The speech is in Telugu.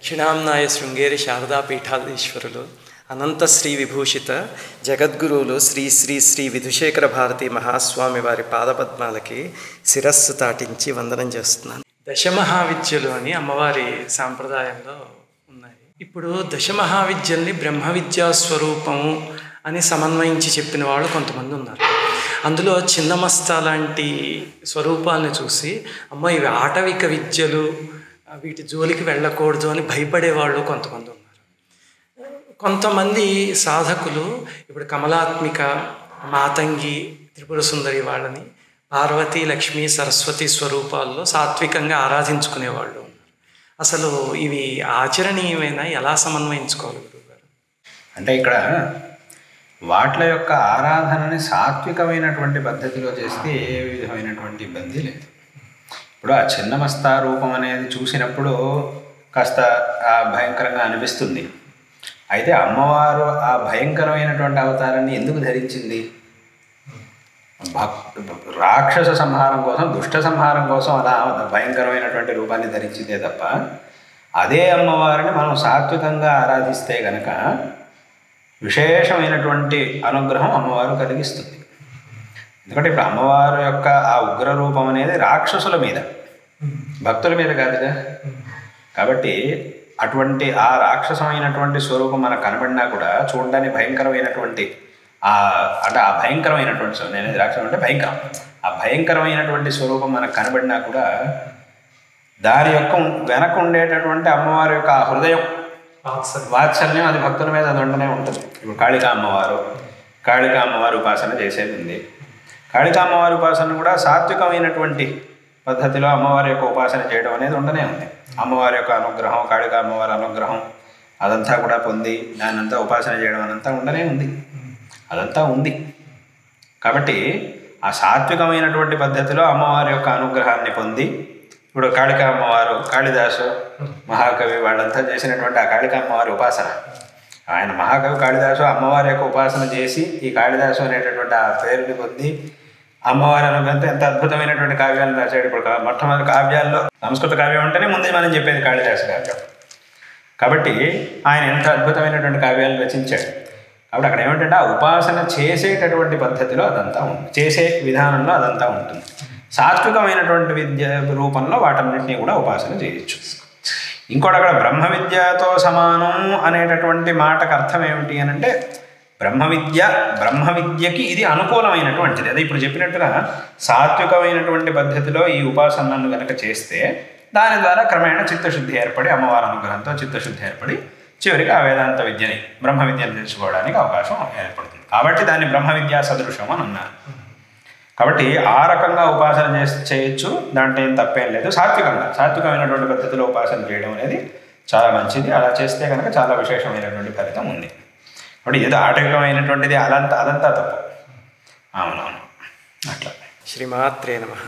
దక్షిణాంనాయ శృంగేరి శారదా పీఠాధీశ్వరులు అనంత శ్రీ విభూషిత జగద్గురువులు శ్రీ శ్రీ శ్రీ విధుశేఖర భారతి మహాస్వామి వారి పాదపద్మాలకి శిరస్సు తాటించి వందనం చేస్తున్నాను. దశమహావిద్యలు అని అమ్మవారి సాంప్రదాయంలో ఉన్నాయి. ఇప్పుడు దశమహావిద్యల్ని బ్రహ్మ విద్యా స్వరూపము అని సమన్వయించి చెప్పిన వాళ్ళు కొంతమంది ఉన్నారు. అందులో చిన్నమస్తా లాంటి స్వరూపాలను చూసి అమ్మ ఇవి ఆటవిక విద్యలు, వీటి జోలికి వెళ్ళకూడదు అని భయపడేవాళ్ళు కొంతమంది ఉన్నారు. కొంతమంది సాధకులు ఇప్పుడు కమలాత్మిక, మాతంగి, త్రిపుర సుందరి వాళ్ళని పార్వతీ, లక్ష్మీ, సరస్వతి స్వరూపాల్లో సాత్వికంగా ఆరాధించుకునేవాళ్ళు ఉన్నారు. అసలు ఇవి ఆచరణీయమైనా ఎలా సమన్వయించుకోవాలి గురువుగారు? అంటే ఇక్కడ వాటి యొక్క ఆరాధనని సాత్వికమైనటువంటి పద్ధతిలో చేస్తే ఏ విధమైనటువంటి ఇబ్బంది లేదు. ఇప్పుడు ఆ చిన్నమస్తా రూపం అనేది చూసినప్పుడు కాస్త భయంకరంగా అనిపిస్తుంది. అయితే అమ్మవారు ఆ భయంకరమైనటువంటి అవతారాన్ని ఎందుకు ధరించింది? రాక్షస సంహారం కోసం, దుష్ట సంహారం కోసం అలా భయంకరమైనటువంటి రూపాన్ని ధరించిందే తప్ప అదే అమ్మవారిని మనం సాత్వికంగా ఆరాధిస్తే కనుక విశేషమైనటువంటి అనుగ్రహం అమ్మవారు కలిగిస్తుంది. ఎందుకంటే ఇప్పుడు అమ్మవారు యొక్క ఆ ఉగ్ర రూపం అనేది రాక్షసుల మీద, భక్తుల మీద కాదుగా. కాబట్టి అటువంటి ఆ రాక్షసమైనటువంటి స్వరూపం మనకు కనబడినా కూడా చూడడానికి భయంకరమైనటువంటి అంటే ఆ భయంకరమైనటువంటి, నేను రాక్షసం అంటే భయంకరం, ఆ భయంకరమైనటువంటి స్వరూపం మనకు కనబడినా కూడా దాని యొక్క వెనక ఉండేటటువంటి అమ్మవారి యొక్క ఆ హృదయం, వాత్సల్యం, అది భక్తుల మీద అది ఉంటూనే ఉంటుంది. ఇప్పుడు కాళికా అమ్మవారు ఉపాసన చేసేది ఉంది. కాళికా అమ్మవారి ఉపాసన కూడా సాత్వికమైనటువంటి పద్ధతిలో అమ్మవారి యొక్క ఉపాసన చేయడం అనేది ఉండనే ఉంది. అమ్మవారి యొక్క అనుగ్రహం, కాళికా అమ్మవారి అనుగ్రహం అదంతా కూడా పొంది దాన్నంతా ఉపాసన చేయడం అనంతా ఉండనే ఉంది, అదంతా ఉంది. కాబట్టి ఆ సాత్వికమైనటువంటి పద్ధతిలో అమ్మవారి యొక్క అనుగ్రహాన్ని పొంది ఇప్పుడు కాళికా అమ్మవారు, కాళిదాసు మహాకవి వాళ్ళంతా చేసినటువంటి ఆ కాళికా అమ్మవారి ఉపాసన, ఆయన మహాకవి కాళిదాసు అమ్మవారి యొక్క ఉపాసన చేసి ఈ కాళిదాసు అనేటటువంటి ఆ పేరుని పొంది అమ్మవారి అనుగ్రహంతో ఎంత అద్భుతమైనటువంటి కావ్యాలను రాశాడు. ఇప్పుడు మొట్టమొదటి కావ్యాల్లో సంస్కృత కావ్యం అంటేనే ముందు మనం చెప్పేది కాళిదాసు కావ్యం. కాబట్టి ఆయన ఎంత అద్భుతమైనటువంటి కావ్యాలను రచించాడు. కాబట్టి అక్కడ ఏమిటంటే ఆ ఉపాసన చేసేటటువంటి పద్ధతిలో అదంతా ఉంటుంది, చేసే విధానంలో అదంతా ఉంటుంది. సాత్వికమైనటువంటి విద్య రూపంలో వాటన్నింటినీ కూడా ఉపాసన చేయొచ్చు. ఇంకోటి అక్కడ బ్రహ్మ విద్యతో సమానం అనేటటువంటి మాటకు అర్థం ఏమిటి అని అంటే బ్రహ్మ విద్యకి ఇది అనుకూలమైనటువంటిది. అదే ఇప్పుడు చెప్పినట్టుగా సాత్వికమైనటువంటి పద్ధతిలో ఈ ఉపాసనను కనుక చేస్తే దాని ద్వారా క్రమేణా చిత్తశుద్ధి ఏర్పడి, అమ్మవారి అనుగ్రహంతో చిత్తశుద్ధి ఏర్పడి చివరికి ఆ వేదాంత విద్యని, బ్రహ్మ విద్యను తెలుసుకోవడానికి అవకాశం ఏర్పడుతుంది. కాబట్టి దాన్ని బ్రహ్మ విద్యా సదృశం అని అన్నారు. కాబట్టి ఆ రకంగా ఉపాసన చేయొచ్చు, దాంట్లో ఏం తప్పేం లేదు. సాత్వికమైనటువంటి పద్ధతిలో ఉపాసన చేయడం అనేది చాలా మంచిది. అలా చేస్తే కనుక చాలా విశేషమైనటువంటి ఫలితం ఉంది. కాబట్టి ఏదో ఆటవికమైనటువంటిది అదంతా తప్పు. అవునవును, అట్లా. శ్రీమాత్రే నమః.